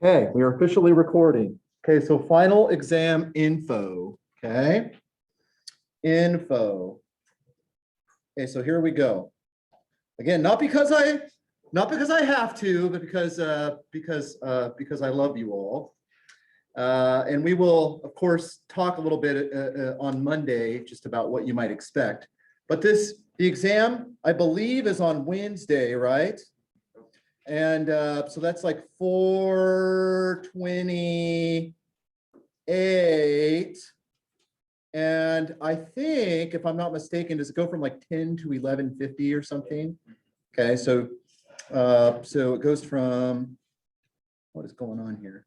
Okay, we are officially recording. Okay, so final exam info. Okay, info. Okay, so here we go. Again, not because I have to, but because I love you all. And we will, of course, talk a little bit on Monday just about what you might expect. But the exam, I believe, is on Wednesday, right? And so that's like 4:28. And I think, if I'm not mistaken, does it go from like 10 to 11:50 or something? Okay, so it goes from, what is going on here?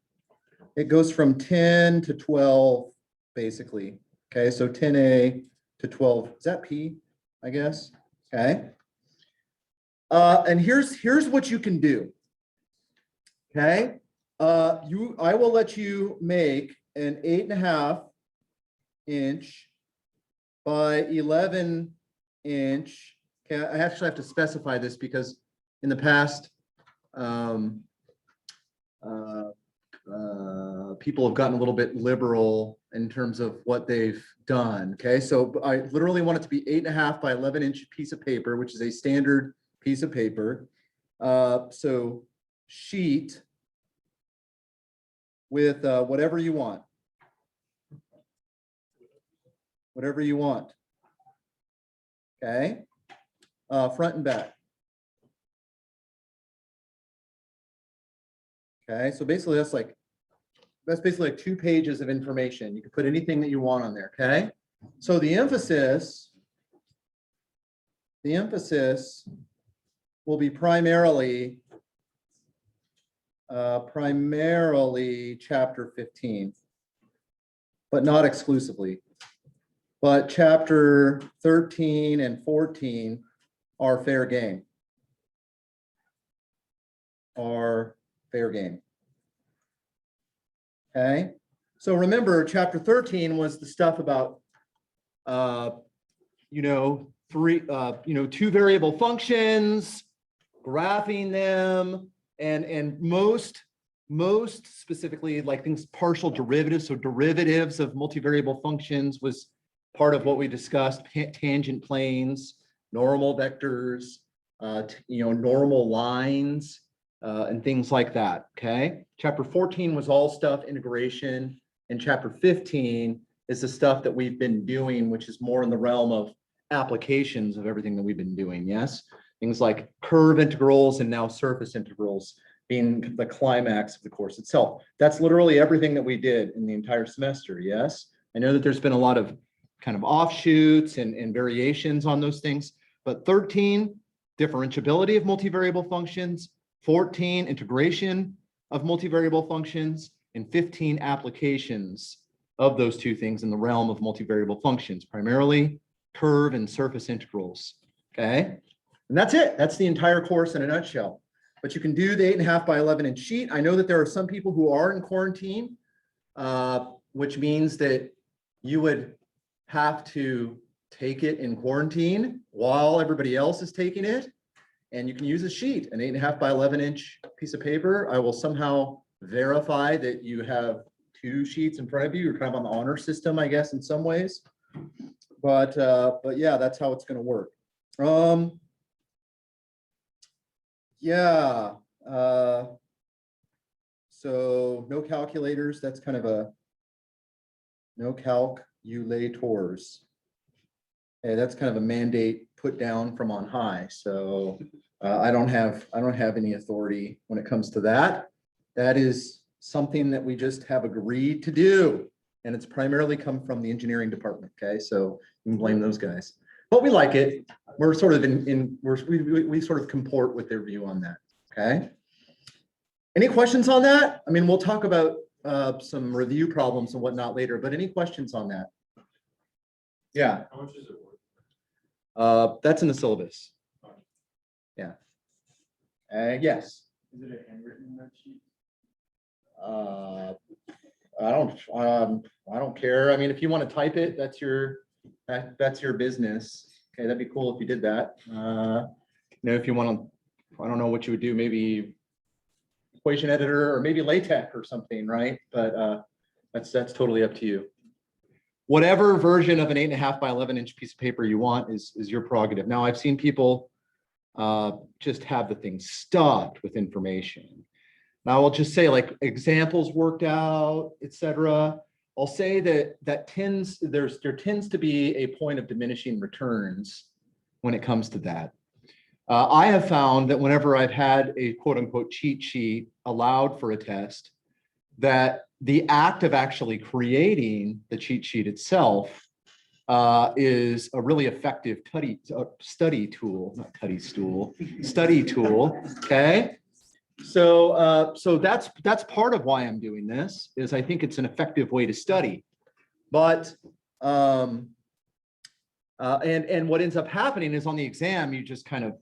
It goes from 10 to 12, basically. Okay, so 10A to 12. Is that P, I guess? Okay. And here's what you can do. Okay. I will let you make an 8.5 inch by 11 inch. Okay, I actually have to specify this because in the past, people have gotten a little bit liberal in terms of what they've done. Okay, so I literally want it to be 8.5 by 11 inch piece of paper, which is a standard piece of paper. So sheet with whatever you want. Whatever you want. Okay, front and back. Okay, so basically that's basically like 2 pages of information. You can put anything that you want on there. Okay, so the emphasis will be primarily chapter 15, but not exclusively. But chapter 13 and 14 are fair game. Okay, so remember, chapter 13 was the stuff about two variable functions, graphing them, and most specifically, like things, partial derivatives. So derivatives of multivariable functions was part of what we discussed. Tangent planes, normal vectors, normal lines, and things like that. Okay, chapter 14 was all stuff integration, and chapter 15 is the stuff that we've been doing, which is more in the realm of applications of everything that we've been doing. Yes, things like curve integrals and now surface integrals being the climax of the course itself. That's literally everything that we did in the entire semester. Yes, I know that there's been a lot of kind of offshoots and variations on those things, but 13, differentiability of multivariable functions, 14, integration of multivariable functions, and 15, applications of those 2 things in the realm of multivariable functions, primarily curve and surface integrals. Okay, and that's it. That's the entire course in a nutshell. But you can do the 8.5 by 11 inch sheet. I know that there are some people who are in quarantine, which means that you would have to take it in quarantine while everybody else is taking it. And you can use a sheet, an 8.5 by 11 inch piece of paper. I will somehow verify that you have 2 sheets in front of you. You're kind of on the honor system, I guess, in some ways. But yeah, that's how it's going to work. Yeah. So no calculators. That's kind of a no calculators. Hey, that's kind of a mandate put down from on high. So I don't have any authority when it comes to that. That is something that we just have agreed to do, and it's primarily come from the engineering department. Okay, so you can blame those guys, but we like it. We're sort of we sort of comport with their view on that. Okay. Any questions on that? I mean, we'll talk about some review problems and whatnot later, but any questions on that? Yeah. How much is it worth? That's in the syllabus. Yeah. Yes. Is it a handwritten sheet? I don't care. I mean, if you want to type it, that's your business. Okay, that'd be cool if you did that. If you want to, I don't know what you would do. Maybe equation editor or maybe LaTeX or something, right? But that's totally up to you. Whatever version of an 8.5 by 11 inch piece of paper you want is your prerogative. Now I've seen people just have the thing stuffed with information. Now I'll just say like examples worked out, etc. I'll say that there tends to be a point of diminishing returns when it comes to that. I have found that whenever I've had a quote unquote cheat sheet allowed for a test, that the act of actually creating the cheat sheet itself is a really effective study tool, okay? So that's part of why I'm doing this, is I think it's an effective way to study. But and what ends up happening is on the exam, you just kind of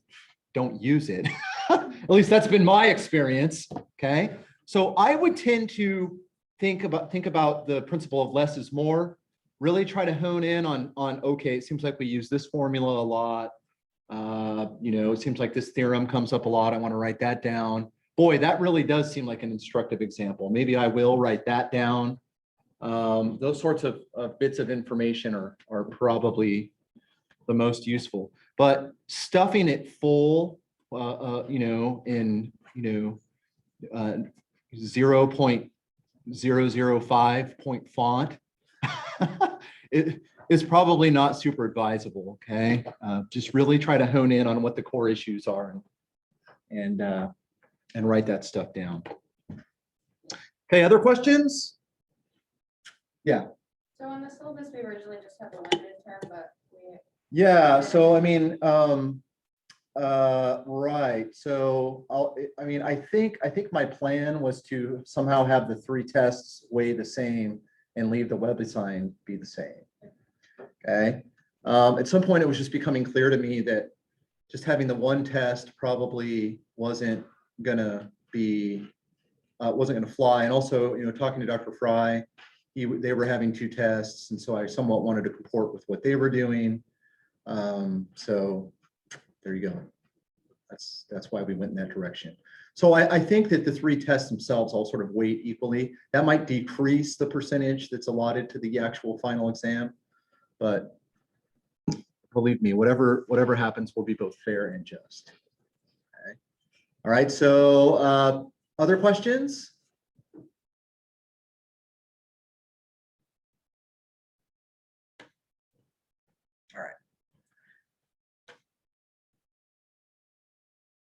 don't use it. At least that's been my experience, okay? So I would tend to think about the principle of less is more, really try to hone in on okay, it seems like we use this formula a lot. It seems like this theorem comes up a lot. I want to write that down. Boy, that really does seem like an instructive example. Maybe I will write that down. Those sorts of bits of information are probably the most useful. But stuffing it full, in 0.005 point font, it is probably not super advisable. Okay, just really try to hone in on what the core issues are and write that stuff down. Okay, other questions? Yeah. So on the syllabus, we originally just had the limited term, but we. Yeah. So I mean, right. So I think my plan was to somehow have the 3 tests weigh the same and leave the web design be the same. Okay. At some point, it was just becoming clear to me that just having the 1 test probably wasn't gonna fly. And also, talking to Dr. Fry, they were having 2 tests, and so I somewhat wanted to comport with what they were doing. So there you go. That's why we went in that direction. So I think that the 3 tests themselves all sort of weight equally. That might decrease the percentage that's allotted to the actual final exam, but believe me, whatever happens will be both fair and just. Okay. All right. So other questions? All right.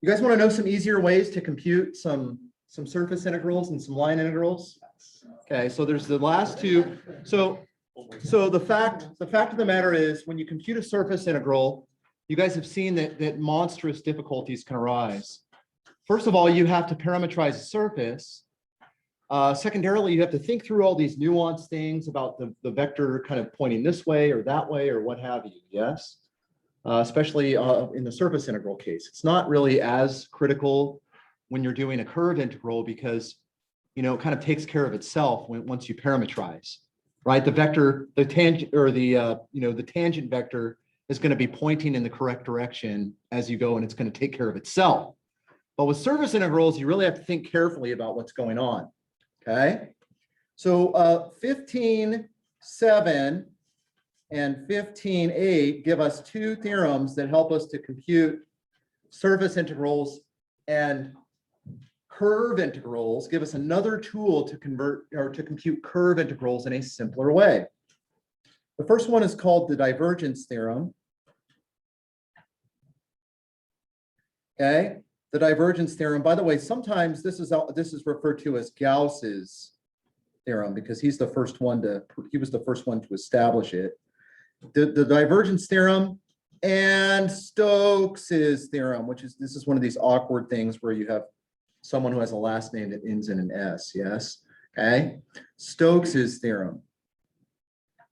You guys want to know some easier ways to compute some surface integrals and some line integrals? Okay, so there's the last 2. So the fact of the matter is, when you compute a surface integral, you guys have seen that monstrous difficulties can arise. First of all, you have to parameterize the surface. Secondarily, you have to think through all these nuanced things about the vector kind of pointing this way or that way or what have you. Yes. Especially in the surface integral case. It's not really as critical when you're doing a curve integral because, it kind of takes care of itself once you parameterize, right? The vector, the tangent, or the tangent vector is going to be pointing in the correct direction as you go, and it's going to take care of itself. But with surface integrals, you really have to think carefully about what's going on, okay? So 15.7 and 15.8 give us 2 theorems that help us to compute surface integrals, and curve integrals give us another tool to compute curve integrals in a simpler way. The first one is called the divergence theorem. Okay, the divergence theorem. By the way, sometimes this is referred to as Gauss's theorem because he was the first one to establish it. The divergence theorem and Stokes's theorem, this is one of these awkward things where you have someone who has a last name that ends in an S. Yes. Okay. Stokes's theorem.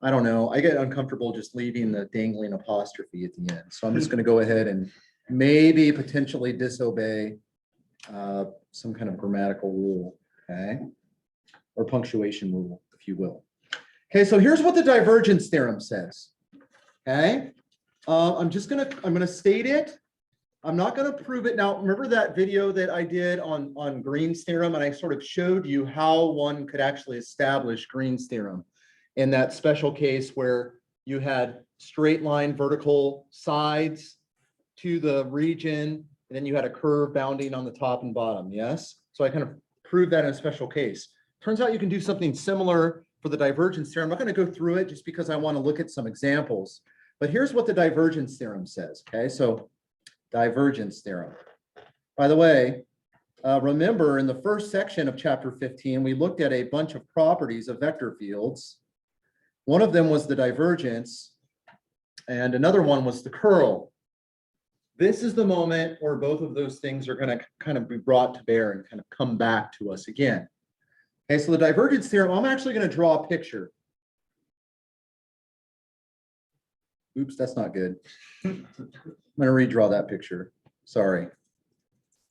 I don't know. I get uncomfortable just leaving the dangling apostrophe at the end. So I'm just going to go ahead and maybe potentially disobey some kind of grammatical rule. Okay. Or punctuation rule, if you will. Okay. So here's what the divergence theorem says. Okay. I'm going to state it, I'm not going to prove it now. Remember that video that I did on Green's theorem, and I sort of showed you how one could actually establish Green's theorem in that special case where you had straight line vertical sides to the region, and then you had a curve bounding on the top and bottom. Yes. So I kind of proved that in a special case. Turns out you can do something similar for the divergence theorem. I'm not going to go through it just because I want to look at some examples. But here's what the divergence theorem says. Okay, so divergence theorem. By the way, remember in the first section of chapter 15, we looked at a bunch of properties of vector fields. One of them was the divergence, and another one was the curl. This is the moment where both of those things are going to kind of be brought to bear and kind of come back to us again. Okay, so the divergence theorem, I'm actually going to draw a picture. Oops, that's not good. I'm going to redraw that picture. Sorry.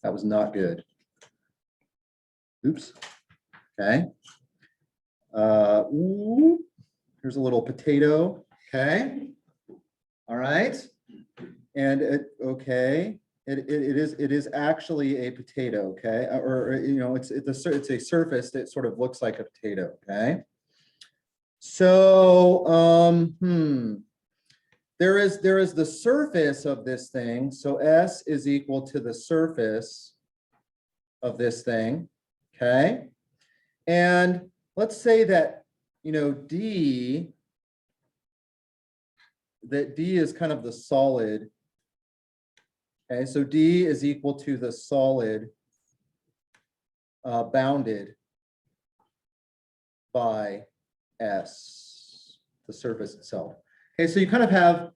That was not good. Oops. Okay. Here's a little potato. Okay. All right. And it is actually a potato. Okay. Or it's a surface that sort of looks like a potato. Okay. So there is the surface of this thing. So S is equal to the surface of this thing. Okay. And let's say that, D is kind of the solid. Okay. So D is equal to the solid bounded by S, the surface itself. Okay, so you kind of have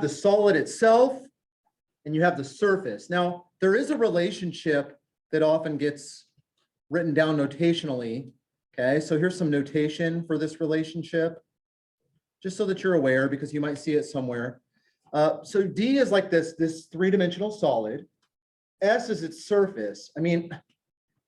the solid itself and you have the surface. Now, there is a relationship that often gets written down notationally. Okay, so here's some notation for this relationship, just so that you're aware, because you might see it somewhere. So D is like this three-dimensional solid. S is its surface. I mean,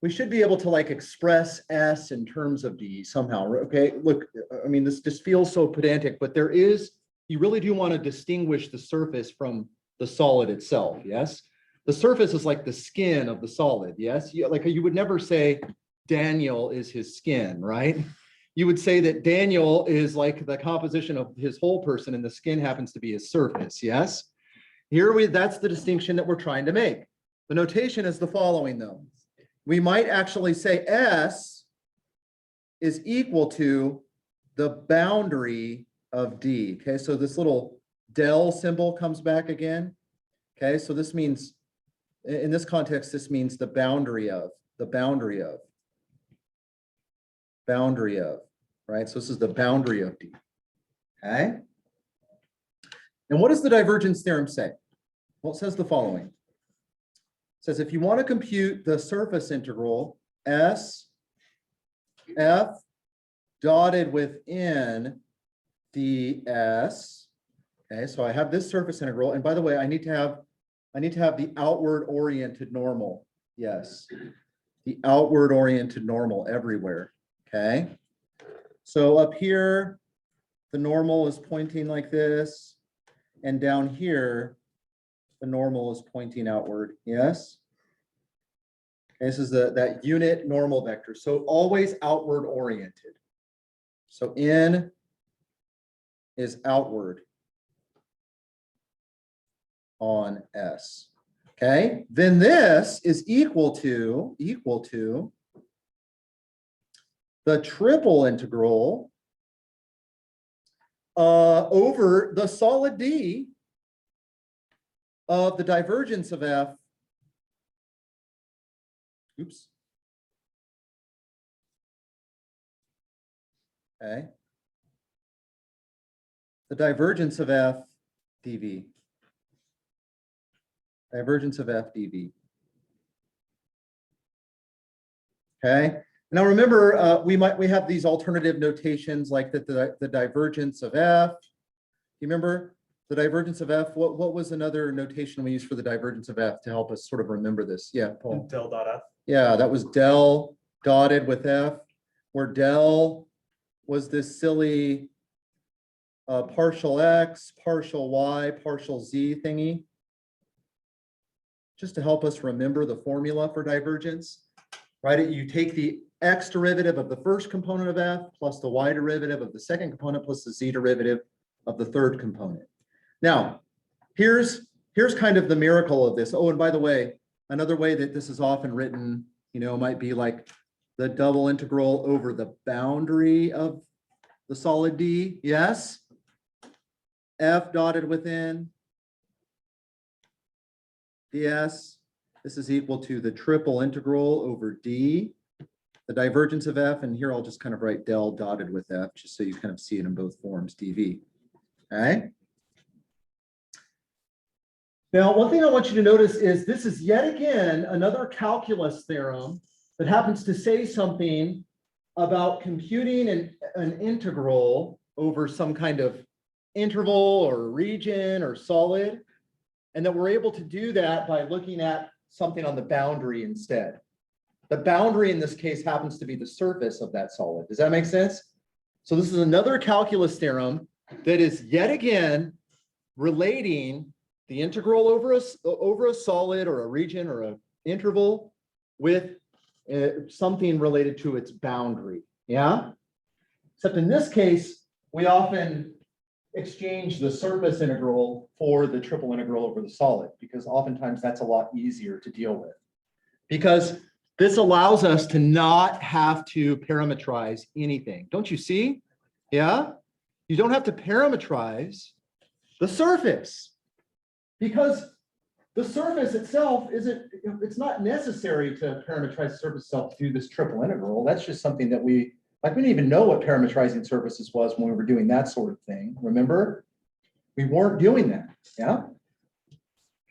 we should be able to like express S in terms of D somehow. Okay, look, I mean, this just feels so pedantic, but you really do want to distinguish the surface from the solid itself. Yes, the surface is like the skin of the solid. Yes, you would never say Daniel is his skin, right? You would say that Daniel is like the composition of his whole person, and the skin happens to be his surface. Yes, that's the distinction that we're trying to make. The notation is the following, though. We might actually say S is equal to the boundary of D. Okay, so this little del symbol comes back again. Okay, so this means, in this context, this means the boundary of, right? So this is the boundary of D. Okay. And what does the divergence theorem say? Well, it says the following. It says if you want to compute the surface integral S F dotted within ds, okay, so I have this surface integral, and by the way, I need to have the outward oriented normal. Yes, the outward oriented normal everywhere. Okay, so up here the normal is pointing like this, and down here the normal is pointing outward. Yes. Okay, this is that unit normal vector. So always outward oriented. So N is outward on S. Okay. Then this is equal to the triple integral over the solid D of the divergence of F. Oops. Okay. The divergence of F dV. Divergence of F dV. Okay. Now remember, we have these alternative notations like the divergence of F. You remember the divergence of F? What was another notation we used for the divergence of F to help us sort of remember this? Yeah, Paul. Del dot F. Yeah, that was del dotted with F, where del was this silly partial X, partial Y, partial Z thingy. just to help us remember the formula for divergence, right? You take the x derivative of the first component of f plus the y derivative of the second component plus the z derivative of the third component. Now, here's kind of the miracle of this. Oh, and by the way, another way that this is often written, might be like the double integral over the boundary of the solid D. Yes? F dotted within ds. This is equal to the triple integral over D, the divergence of f, and here I'll just kind of write del dotted with f, just so you kind of see it in both forms, dv. All right. Now, one thing I want you to notice is this is yet again another calculus theorem that happens to say something about computing an integral over some kind of interval or region or solid, and that we're able to do that by looking at something on the boundary instead. The boundary in this case happens to be the surface of that solid. Does that make sense? So this is another calculus theorem that is yet again relating the integral over a solid or a region or an interval with something related to its boundary. Yeah? Except in this case, we often exchange the surface integral for the triple integral over the solid, because oftentimes that's a lot easier to deal with. Because this allows us to not have to parametrize anything. Don't you see? Yeah? You don't have to parametrize the surface, because the surface itself it's not necessary to parametrize the surface itself to do this triple integral. That's just something that we didn't even know what parametrizing surfaces was when we were doing that sort of thing. Remember? We weren't doing that. Yeah?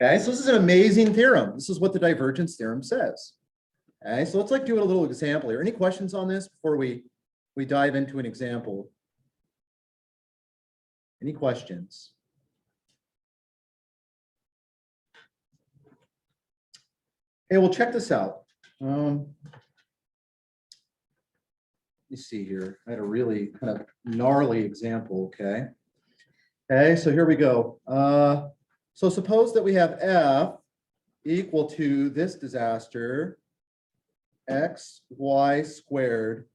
Okay, so this is an amazing theorem. This is what the divergence theorem says. Okay, so let's do a little example here. Any questions on this before we dive into an example? Any questions? Okay, well, check this out. Let me see here. I had a really kind of gnarly example, okay? Okay, so here we go. So suppose that we have f equal to this disaster, x, y squared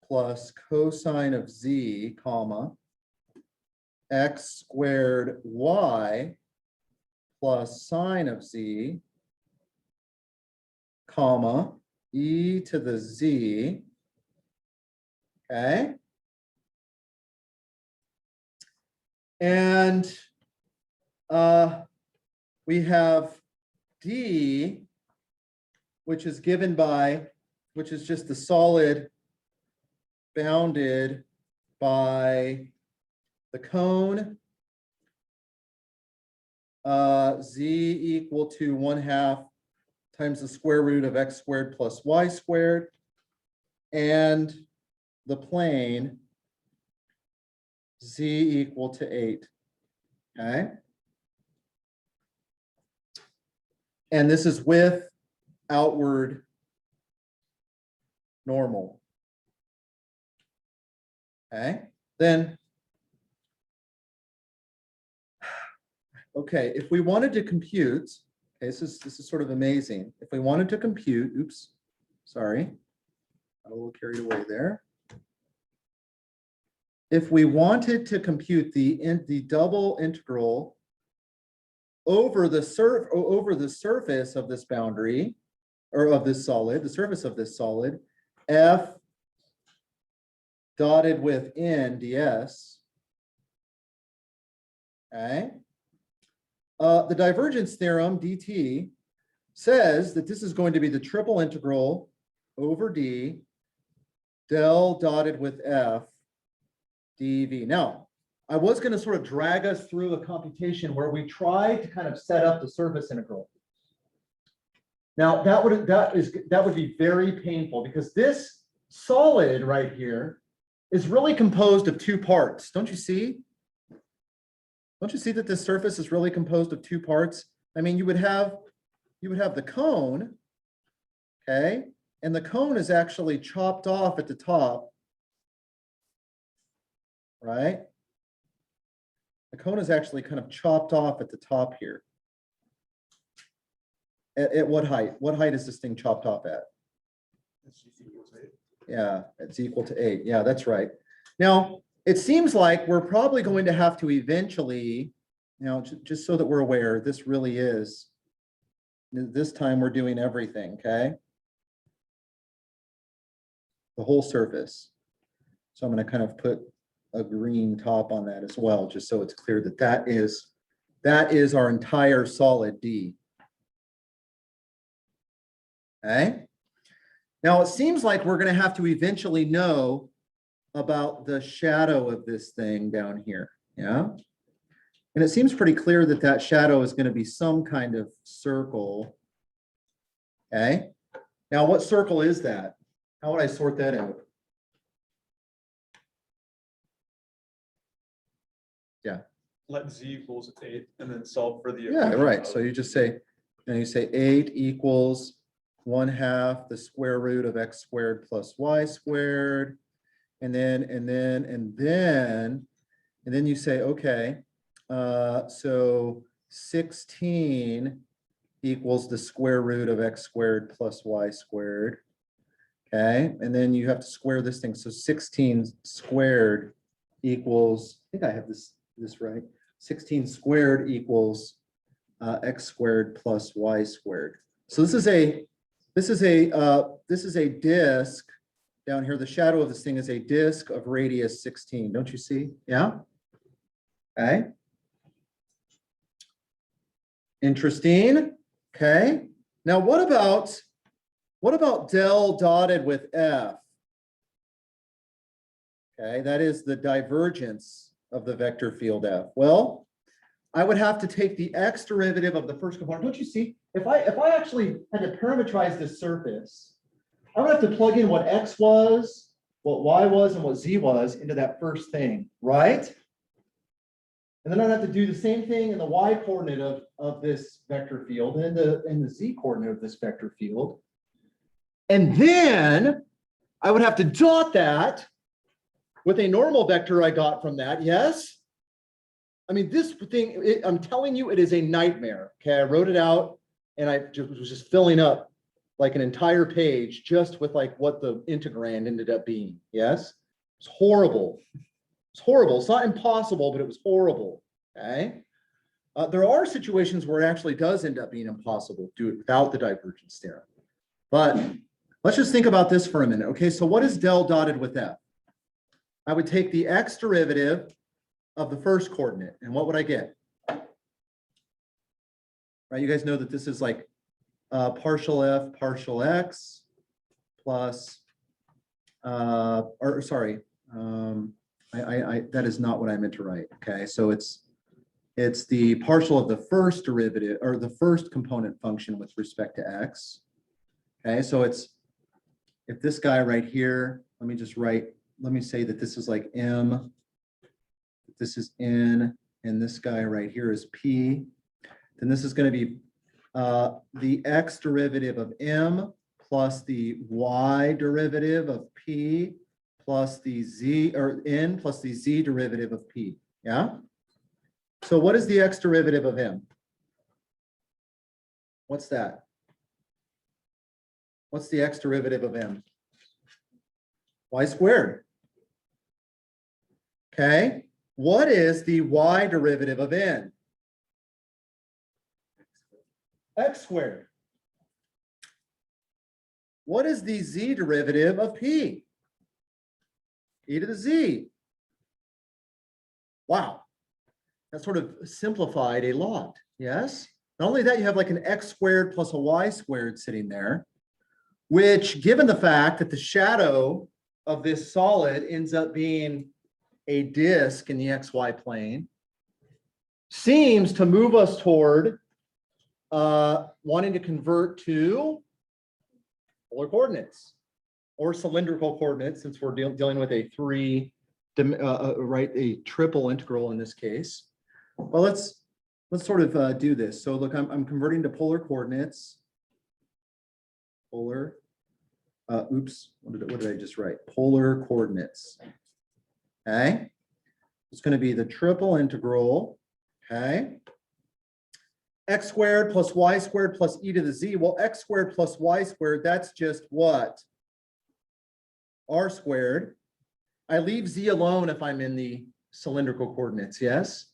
plus cosine of z, comma, x squared y plus sine of z, comma, e to the z, okay? And we have D, which is given by, which is just the solid bounded by the cone, z equal to 1/2 times the square root of x squared plus y squared, and the plane z equal to 8, okay? And this is with outward normal, okay? Then, okay, if we wanted to compute, okay, this is sort of amazing. If we wanted to compute, oops, sorry, got a little carried away there. If we wanted to compute the double integral over the surface of this boundary, or of this solid, the surface of this solid, f dotted with n ds, okay? The divergence theorem, dt, says that this is going to be the triple integral over d, del dotted with f, dv. Now, I was going to sort of drag us through a computation where we tried to kind of set up the surface integral. Now, that would be very painful, because this solid right here is really composed of two parts. Don't you see? Don't you see that this surface is really composed of two parts? I mean, you would have the cone, okay? And the cone is actually chopped off at the top, right? The cone is actually kind of chopped off at the top here. At what height? What height is this thing chopped off at? That's equal to 8. Yeah, it's equal to 8. Yeah, that's right. Now, it seems like we're probably going to have to eventually, just so that we're aware, this really is, this time we're doing everything, okay? The whole surface. So I'm going to kind of put a green top on that as well, just so it's clear that that is our entire solid D. Okay. Now it seems like we're going to have to eventually know about the shadow of this thing down here. Yeah. And it seems pretty clear that that shadow is going to be some kind of circle. Okay. Now what circle is that? How would I sort that out? Yeah. Let z equals 8 and then solve for the Yeah, equation right. of- So you just say, you say 8 equals 1/2 the square root of x squared plus y squared. And then you say, okay, so 16 equals the square root of x squared plus y squared. Okay, and then you have to square this thing. So 16 squared equals, I think I have this right. 16 squared equals x squared plus y squared. So this is a disk down here. The shadow of this thing is a disk of radius 16. Don't you see? Yeah. Okay. Interesting. Okay. Now what about del dotted with f? Okay, that is the divergence of the vector field f. Well, I would have to take the x derivative of the first component. Don't you see? If I actually had to parameterize this surface, I would have to plug in what x was, what y was, and what z was into that first thing, right? And then I'd have to do the same thing in the y coordinate of this vector field and the z coordinate of this vector field. And then I would have to dot that with a normal vector I got from that, yes? I mean, this thing, I'm telling you, it is a nightmare. Okay, I wrote it out and I was just filling up like an entire page just with like what the integrand ended up being. Yes, it's horrible. It's horrible. It's not impossible, but it was horrible. Okay. There are situations where it actually does end up being impossible to do it without the divergence theorem. But let's just think about this for a minute. Okay, so what is del dotted with f? I would take the x derivative of the first coordinate, and what would I get? Right, you guys know that this is like partial f partial x plus, that is not what I meant to write. Okay, so it's the partial of the first derivative or the first component function with respect to x. Okay, so it's, if this guy right here, let me say that this is like m, this is n, and this guy right here is p, then this is going to be the x derivative of m plus the y derivative of p plus the z, or n plus the z derivative of p. Yeah? So what is the x derivative of m? What's that? What's the x derivative of m? Y squared. Okay. What is the y derivative of n? X squared. What is the z derivative of p? E to the z. Wow. That sort of simplified a lot. Yes. Not only that, you have like an x squared plus a y squared sitting there, which, given the fact that the shadow of this solid ends up being a disk in the xy plane, seems to move us toward wanting to convert to polar coordinates or cylindrical coordinates, since we're dealing with a a triple integral in this case. Well, let's sort of do this. So look, I'm converting to polar coordinates. Polar. Oops, what did I just write? Polar coordinates. Okay. It's going to be the triple integral. Okay. x squared plus y squared plus e to the z. Well, x squared plus y squared, that's just what? R squared. I leave z alone if I'm in the cylindrical coordinates, yes?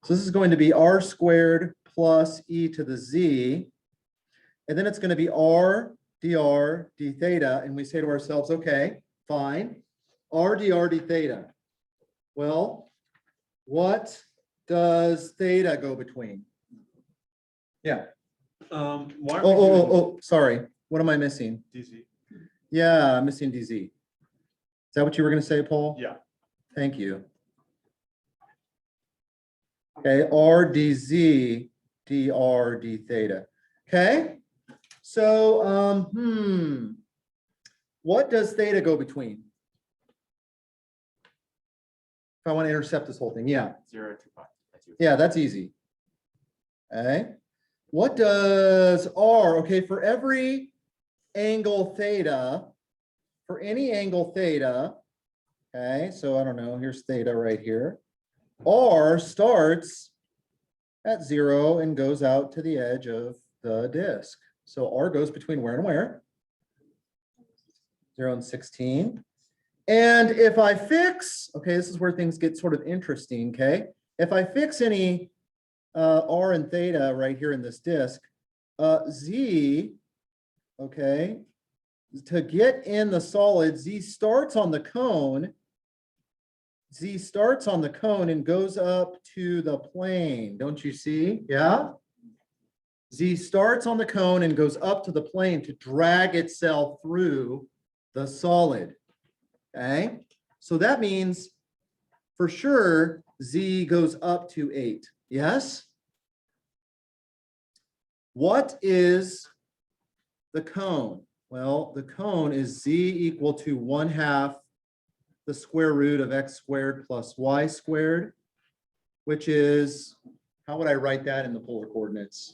So this is going to be r squared plus e to the z. And then it's going to be r dr d theta. And we say to ourselves, okay, fine, r dr d theta. Well, what does theta go between? Yeah. Why Oh, sorry. What am I missing? DZ? Yeah, I'm missing dz. Is that what you were going to say, Paul? Yeah. Thank you. Okay, r dz dr d theta. Okay, so what does theta go between? If I want to intercept this whole thing, yeah. 0 to pi. Yeah, that's easy. Okay. What does r, okay, for every angle theta, for any angle theta, okay, so I don't know, here's theta right here. R starts at 0 and goes out to the edge of the disk. So R goes between where and where? 0 and 16. And if I fix, okay, this is where things get sort of interesting, okay? If I fix any R and theta right here in this disk, Z, okay, to get in the solid, Z starts on the cone. Z starts on the cone and goes up to the plane. Don't you see? Yeah? Z starts on the cone and goes up to the plane to drag itself through the solid. Okay? So that means for sure Z goes up to 8. Yes? What is the cone? Well, the cone is Z equal to 1/2 the square root of x squared plus y squared, which is, how would I write that in the polar coordinates?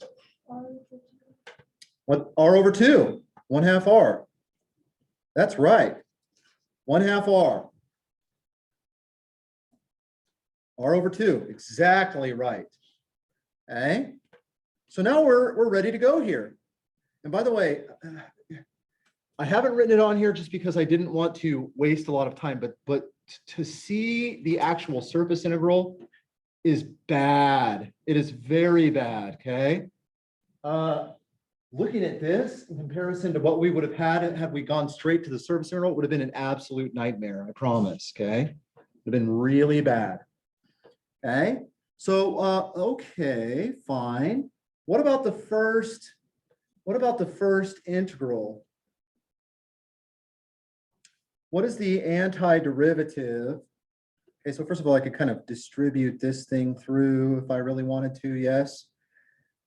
What, r over 2, 1/2 r. That's right, 1/2 r. R over 2, exactly right. Okay, so now we're ready to go here. And by the way, I haven't written it on here just because I didn't want to waste a lot of time, but to see the actual surface integral is bad. It is very bad, okay? Looking at this in comparison to what we would have had we gone straight to the surface integral, it would have been an absolute nightmare, I promise, okay? It would have been really bad. Okay, so okay, fine. What about the first integral? What is the antiderivative? Okay, so first of all, I could kind of distribute this thing through if I really wanted to, yes.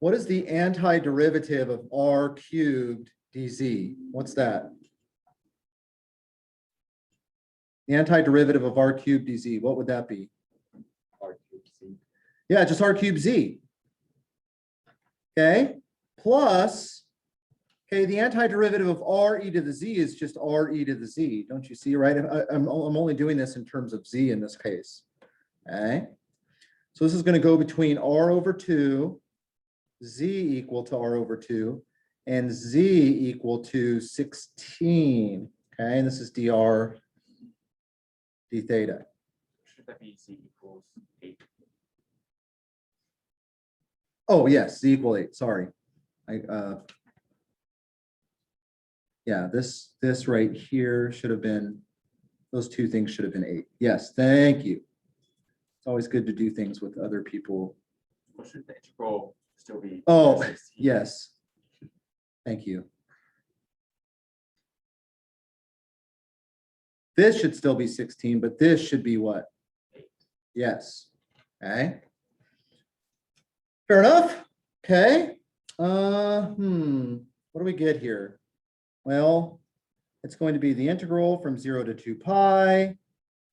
What is the antiderivative of r cubed dz? What's that? The antiderivative of r cubed dz, what would that be? R cubed z. Yeah, just r cubed z. Okay, plus, okay, the antiderivative of r e to the z is just r e to the z. Don't you see, right? I'm only doing this in terms of z in this case. Okay, so this is going to go between r over 2, z equal to r over 2, and z equal to 16. Okay, and this is dr d theta. Should that be z equals 8? Oh, yes, z equal 8. Sorry. Yeah, this right here should have been, those two things should have been 8. Yes, thank you. It's always good to do things with other people. Or should the integral still be? Oh, 16? yes. Thank you. This should still be 16, but this should be what? 8. Yes. Okay. Fair enough. Okay. What do we get here? Well, it's going to be the integral from 0 to 2 pi,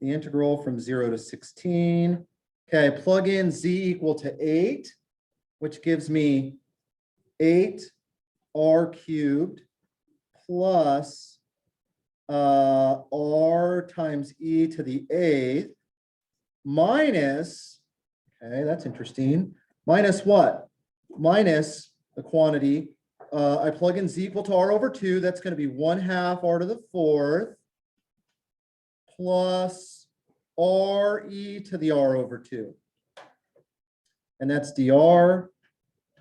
the integral from 0 to 16. Okay, plug in z equal to 8, which gives me 8r cubed plus r times e to the 8th minus, okay, that's interesting, minus what? minus the quantity. I plug in z equal to r over 2. That's going to be 1/2 r to the 4th plus r e to the r over 2. And that's dr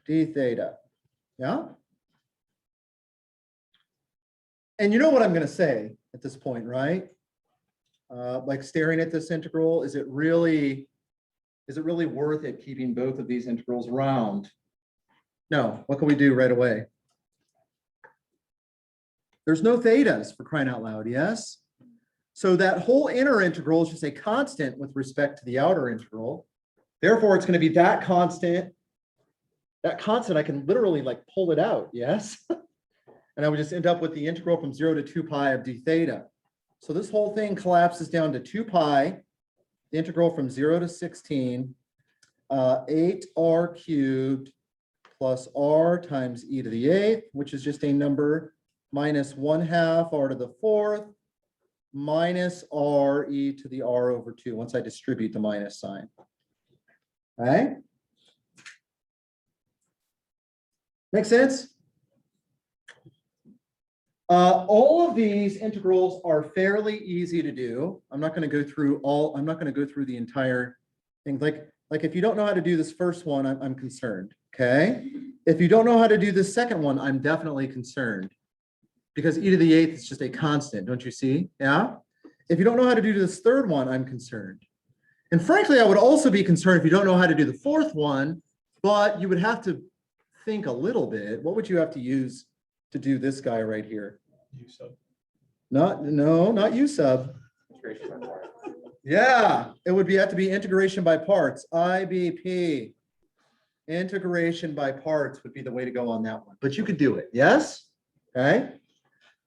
d theta. Yeah? And you know what I'm going to say at this point, right? Like staring at this integral, is it really worth it keeping both of these integrals around? No. What can we do right away? There's no thetas, for crying out loud, yes? So that whole inner integral is just a constant with respect to the outer integral. Therefore, it's going to be that constant. That constant, I can literally like pull it out, yes? And I would just end up with the integral from 0 to 2 pi of d theta. So this whole thing collapses down to 2 pi, the integral from 0 to 16, 8r cubed plus r times e to the 8th, which is just a number, minus 1/2 r to the 4th, minus r e to the r over 2, once I distribute the minus sign. All right? Make sense? All of these integrals are fairly easy to do. I'm not going to go through the entire thing. Like if you don't know how to do this first one, I'm concerned. Okay. If you don't know how to do the second one, I'm definitely concerned because e to the 8th is just a constant. Don't you see? Yeah. If you don't know how to do this third one, I'm concerned. And frankly, I would also be concerned if you don't know how to do the fourth one, but you would have to think a little bit. What would you have to use to do this guy right here? U sub. Not U sub. Integration by parts. Yeah, it would have to be integration by parts, IBP. Integration by parts would be the way to go on that one, but you could do it, yes? Okay.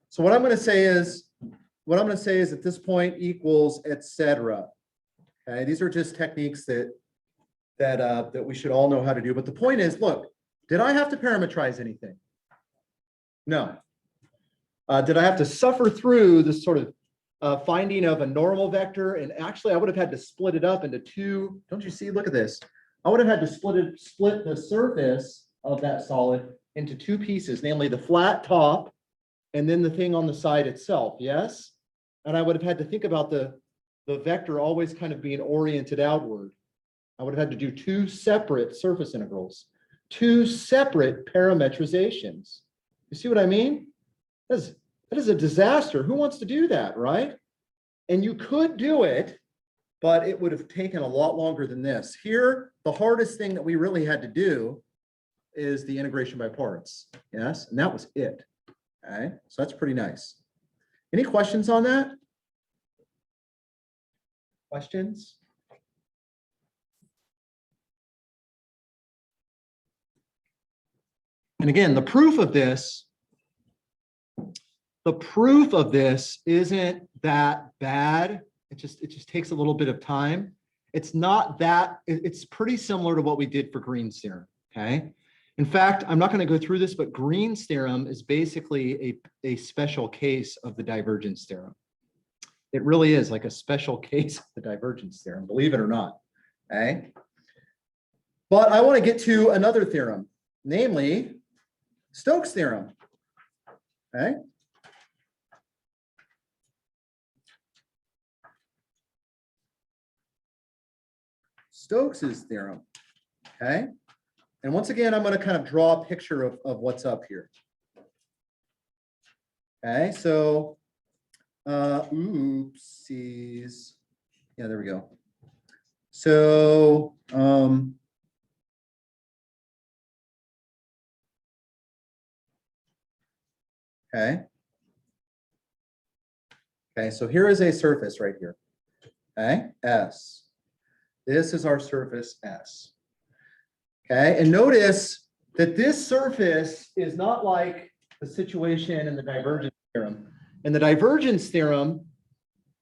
So what I'm going to say is at this point equals, etc. Okay, these are just techniques that we should all know how to do. But the point is, look, did I have to parametrize anything? No. Did I have to suffer through this sort of finding of a normal vector? And actually, I would have had to split it up into two. Don't you see? Look at this. I would have had to split the surface of that solid into two pieces, namely the flat top and then the thing on the side itself. Yes. And I would have had to think about the vector always kind of being oriented outward. I would have had to do two separate surface integrals, two separate parametrizations. You see what I mean? That is a disaster. Who wants to do that, right? And you could do it, but it would have taken a lot longer than this. Here, the hardest thing that we really had to do is the integration by parts. Yes, and that was it. Okay, so that's pretty nice. Any questions on that? Questions? And again, the proof of this isn't that bad. It just takes a little bit of time. It's not that, it's pretty similar to what we did for Green's theorem, okay? In fact, I'm not going to go through this, but Green's theorem is basically a special case of the divergence theorem. It really is like a special case of the divergence theorem, believe it or not, okay? But I want to get to another theorem, namely Stokes' theorem, okay? Stokes' theorem, okay? And once again, I'm going to kind of draw a picture of what's up here. Okay, so, oopsies. Yeah, there we go. So, okay. Okay, so here is a surface right here. Okay, S. This is our surface S. Okay, and notice that this surface is not like the situation in the divergence theorem. In the divergence theorem,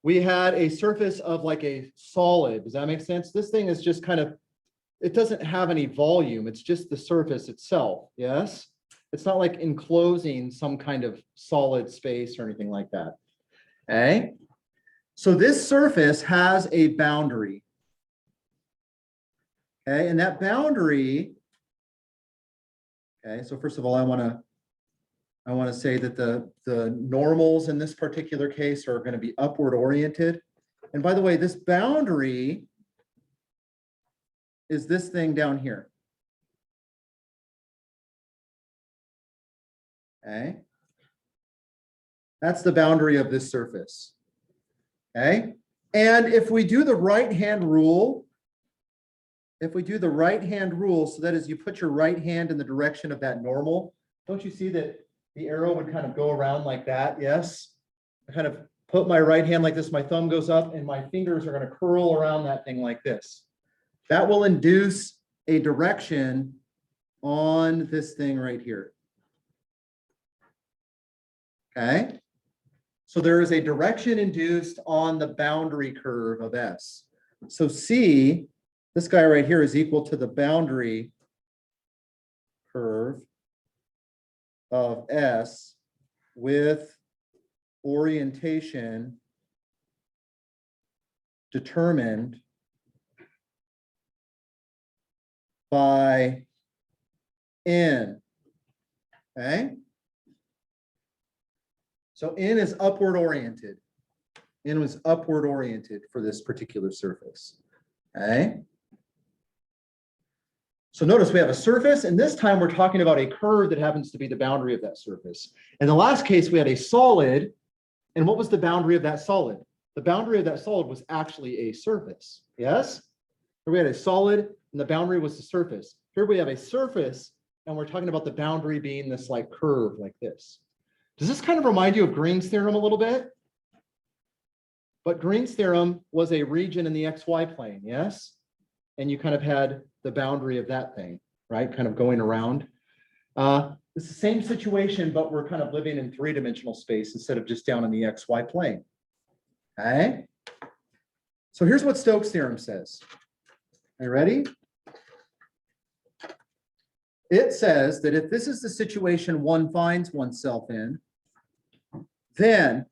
we had a surface of like a solid. Does that make sense? This thing is just kind of, it doesn't have any volume. It's just the surface itself. Yes? It's not like enclosing some kind of solid space or anything like that. Okay? So this surface has a boundary. Okay, and that boundary Okay, so first of all, I want to say that the normals in this particular case are going to be upward oriented. And by the way, this boundary is this thing down here. Okay. That's the boundary of this surface. Okay. And if we do the right-hand rule, so that is you put your right hand in the direction of that normal, don't you see that the arrow would kind of go around like that? Yes. I kind of put my right hand like this, my thumb goes up and my fingers are going to curl around that thing like this. That will induce a direction on this thing right here. Okay. So there is a direction induced on the boundary curve of S. So C, this guy right here, is equal to the boundary curve of S with orientation determined by N. Okay. So N is upward oriented. N was upward oriented for this particular surface. Okay. So notice we have a surface, and this time we're talking about a curve that happens to be the boundary of that surface. In the last case, we had a solid, and what was the boundary of that solid? The boundary of that solid was actually a surface. Yes? Here we had a solid, and the boundary was the surface. Here we have a surface, and we're talking about the boundary being this like curve like this. Does this kind of remind you of Green's theorem a little bit? But Green's theorem was a region in the XY plane, yes? And you kind of had the boundary of that thing, right? Kind of going around. It's the same situation, but we're kind of living in three-dimensional space instead of just down in the XY plane. Okay? So here's what Stokes' theorem says. Are you ready? It says that if this is the situation one finds oneself in, then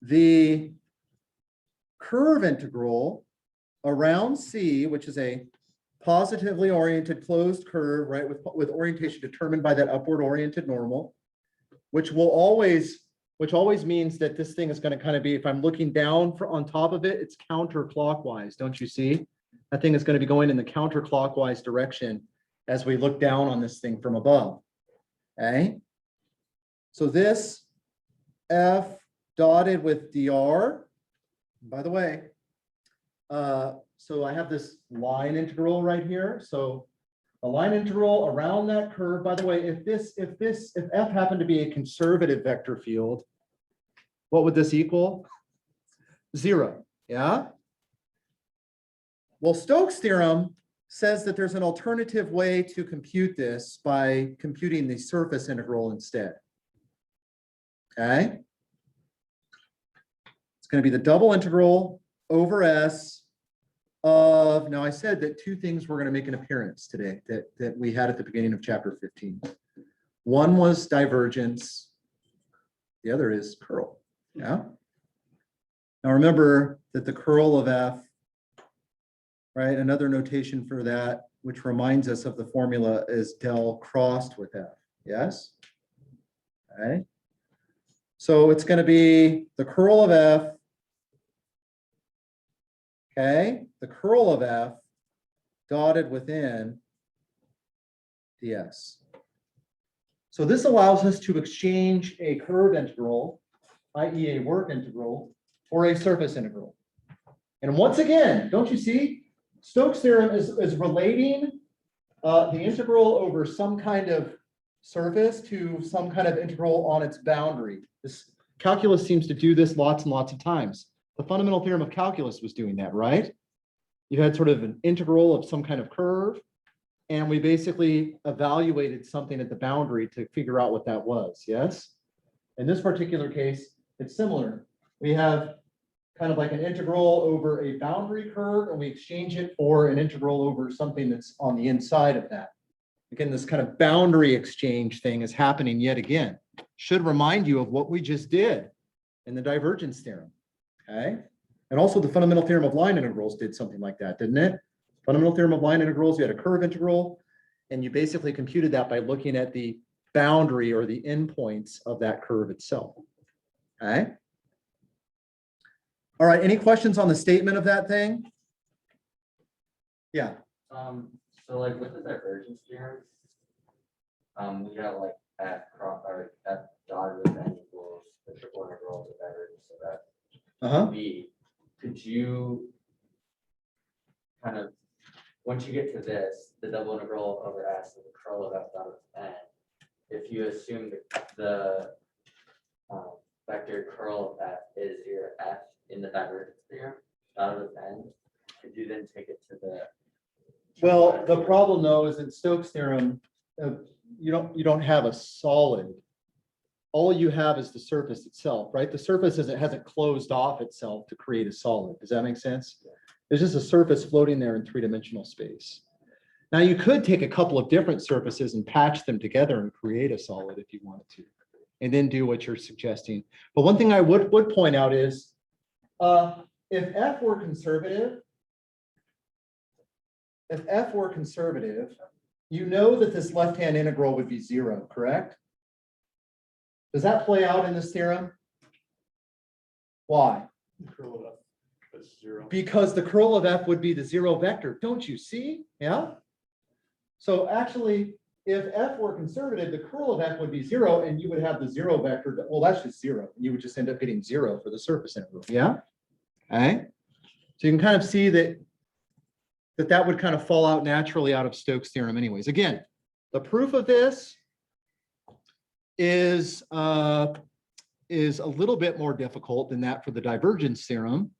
the curve integral around C, which is a positively oriented closed curve, right, with orientation determined by that upward oriented normal, which always means that this thing is going to kind of be, if I'm looking down on top of it, it's counterclockwise, don't you see? That thing is going to be going in the counterclockwise direction as we look down on this thing from above. Okay. So this F dotted with dr, by the way, so I have this line integral right here. So a line integral around that curve, by the way, if F happened to be a conservative vector field, what would this equal? 0, yeah? Well, Stokes' theorem says that there's an alternative way to compute this by computing the surface integral instead. Okay? It's going to be the double integral over S of, now I said that two things were going to make an appearance today that we had at the beginning of chapter 15. One was divergence, the other is curl. Yeah. Now remember that the curl of F, right, another notation for that, which reminds us of the formula, is del crossed with F. Yes? Okay. So it's going to be the curl of F. Okay, the curl of F dotted within ds. So this allows us to exchange a curve integral, i.e. a work integral, for a surface integral. And once again, don't you see? Stokes' theorem is relating the integral over some kind of surface to some kind of integral on its boundary. This calculus seems to do this lots and lots of times. The fundamental theorem of calculus was doing that, right? You had sort of an integral of some kind of curve, and we basically evaluated something at the boundary to figure out what that was, yes? In this particular case, it's similar. We have kind of like an integral over a boundary curve, and we exchange it for an integral over something that's on the inside of that. Again, this kind of boundary exchange thing is happening yet again. Should remind you of what we just did in the divergence theorem. Okay, and also the fundamental theorem of line integrals did something like that, didn't it? Fundamental theorem of line integrals, you had a curve integral, And you basically computed that by looking at the boundary or the endpoints of that curve itself. Okay. All right, any questions on the statement of that thing? Yeah. So like with the divergence theorem, we got like f cross or f dot with n equals the triple integral of the divergence of f Uh-huh. b. Could you kind of, once you get to this, the double integral over s and the curl of f dot with n, if you assume the vector curl of f is your f in the divergence theorem dot with n, could you then take it to the Well, the problem though is in Stokes theorem, you don't have a solid. All you have is the surface itself, right? The surface hasn't closed off itself to create a solid. Does that make sense? There's just a surface floating there in three-dimensional space. Now you could take a couple of different surfaces and patch them together and create a solid if you wanted to, and then do what you're suggesting. But one thing I would point out is, if f were conservative, you know that this left-hand integral would be 0, correct? Does that play out in this theorem? Why? Curl it up, that's 0. Because the curl of f would be the 0 vector. Don't you see? Yeah. So actually, if f were conservative, the curl of f would be 0, and you would have the 0 vector. Well, that's just 0. You would just end up getting 0 for the surface integral. Yeah. Okay. So you can kind of see that would kind of fall out naturally out of Stokes' theorem anyways. Again, the proof of this is a little bit more difficult than that for the divergence theorem,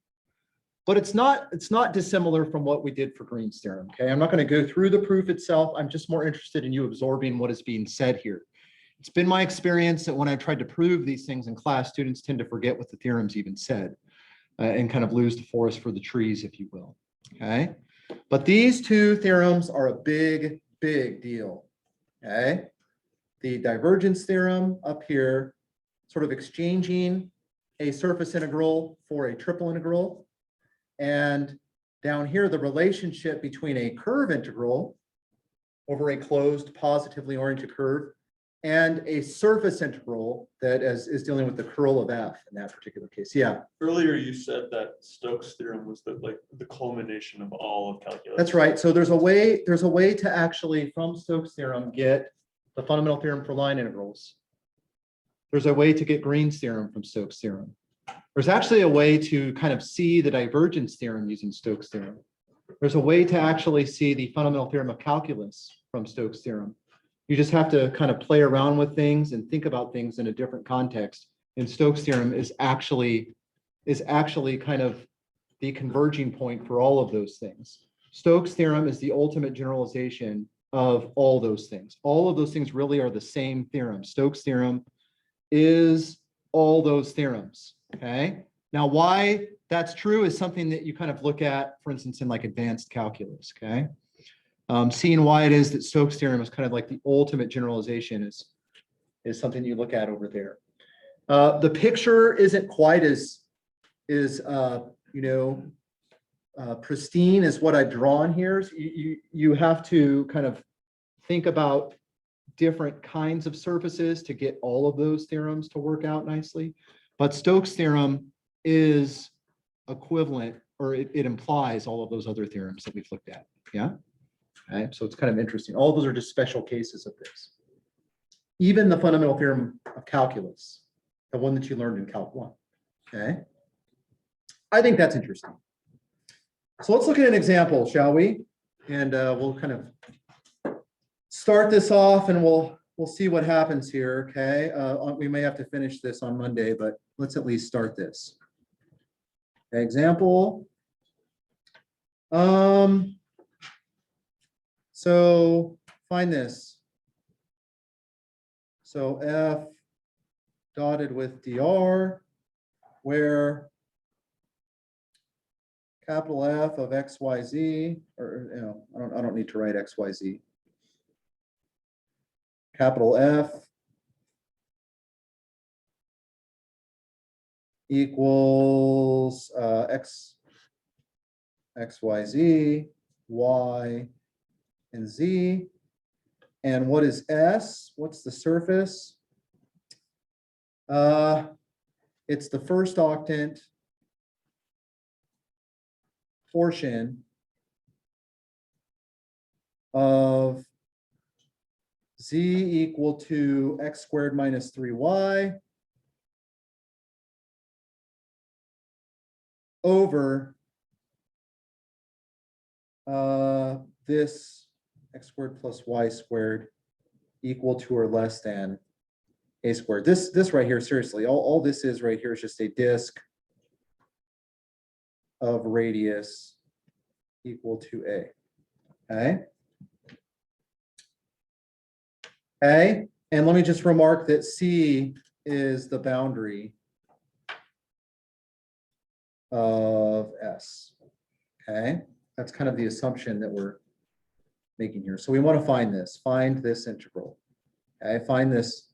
but it's not dissimilar from what we did for Green's theorem. Okay, I'm not going to go through the proof itself. I'm just more interested in you absorbing what is being said here. It's been my experience that when I've tried to prove these things in class, students tend to forget what the theorems even said and kind of lose the forest for the trees, if you will. Okay, but these two theorems are a big deal. Okay. The divergence theorem up here, sort of exchanging a surface integral for a triple integral. And down here, the relationship between a curve integral over a closed positively oriented curve and a surface integral that is dealing with the curl of f in that particular case. Yeah, Earlier, you said that Stokes' theorem was the culmination of all of calculus. that's right. So there's a way to actually, from Stokes' theorem, get the fundamental theorem for line integrals. There's a way to get Green's theorem from Stokes' theorem. There's actually a way to kind of see the divergence theorem using Stokes' theorem. There's a way to actually see the fundamental theorem of calculus from Stokes' theorem. You just have to kind of play around with things and think about things in a different context. And Stokes' theorem is actually kind of the converging point for all of those things. Stokes' theorem is the ultimate generalization of all those things. All of those things really are the same theorem. Stokes' theorem is all those theorems. Okay. Now, why that's true is something that you kind of look at, for instance, in like advanced calculus. Okay. Seeing why it is that Stokes' theorem is kind of like the ultimate generalization is something you look at over there. The picture isn't quite as pristine as what I've drawn here. So you have to kind of think about different kinds of surfaces to get all of those theorems to work out nicely. But Stokes' theorem is equivalent, or it implies all of those other theorems that we've looked at. Yeah. Okay. So it's kind of interesting. All of those are just special cases of this. Even the fundamental theorem of calculus, the one that you learned in Calc 1. Okay. I think that's interesting. So let's look at an example, shall we? And we'll kind of start this off and we'll see what happens here. Okay. We may have to finish this on Monday, but let's at least start this. Okay, example. So find this. So f dotted with dr, where capital F of x, y, z, or I don't need to write x, y, z. Capital F equals x, y, z, y, and z. And what is S? What's the surface? It's the first octant portion of z equal to x squared minus 3y over this x squared plus y squared equal to or less than a squared. This right here, seriously, all this is right here is just a disk of radius equal to a. Okay. Okay, and let me just remark that C is the boundary of S. Okay, that's kind of the assumption that we're making here. So we want to find this integral. Okay, find this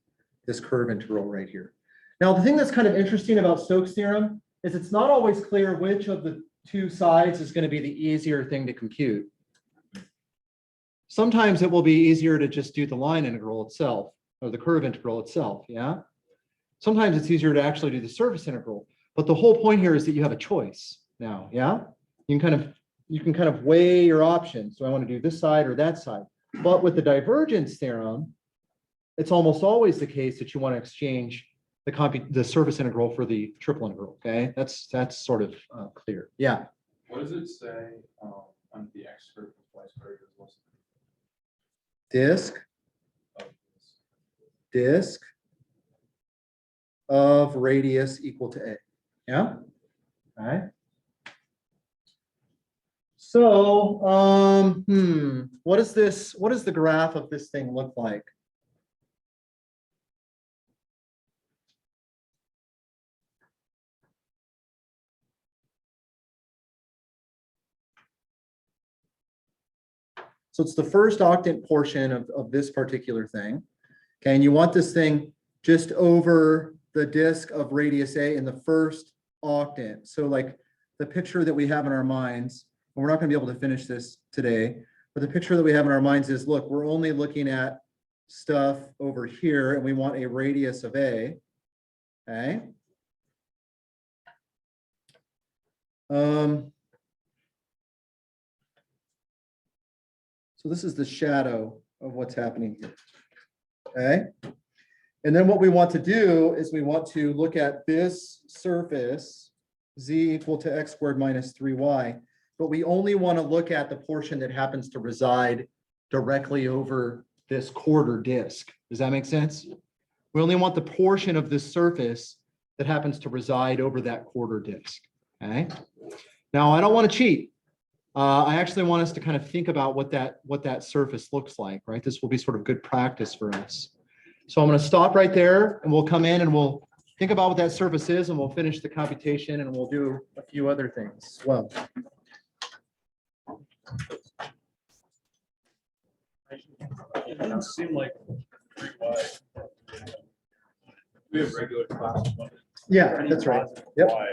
curve integral right here. Now, the thing that's kind of interesting about Stokes' theorem is it's not always clear which of the two sides is going to be the easier thing to compute. Sometimes it will be easier to just do the line integral itself or the curve integral itself, yeah? Sometimes it's easier to actually do the surface integral, but the whole point here is that you have a choice now, yeah? You can kind of weigh your options. Do I want to do this side or that side? But with the divergence theorem, it's almost always the case that you want to exchange the surface integral for the triple integral, okay? That's sort of clear, yeah. What does it say on the x squared plus y squared is what's Disk of radius equal to a, yeah? All right. So, what does the graph of this thing look like? So it's the first octant portion of this particular thing. Okay, and you want this thing just over the disk of radius A in the first octant. So like the picture that we have in our minds, and we're not going to be able to finish this today, but the picture that we have in our minds is, look, we're only looking at stuff over here and we want a radius of A. Okay. So this is the shadow of what's happening here. Okay. And then what we want to do is we want to look at this surface, z equal to x squared minus 3y, but we only want to look at the portion that happens to reside directly over this quarter disk. Does that make sense? We only want the portion of this surface that happens to reside over that quarter disk. Okay. Now I don't want to cheat. I actually want us to kind of think about what that surface looks like, right? This will be sort of good practice for us. So I'm going to stop right there and we'll come in and we'll think about what that surface is and we'll finish the computation and we'll do a few other things as well. It didn't seem like 3y. we have regular class? Yeah, that's right. Yep. Y.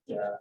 Yeah.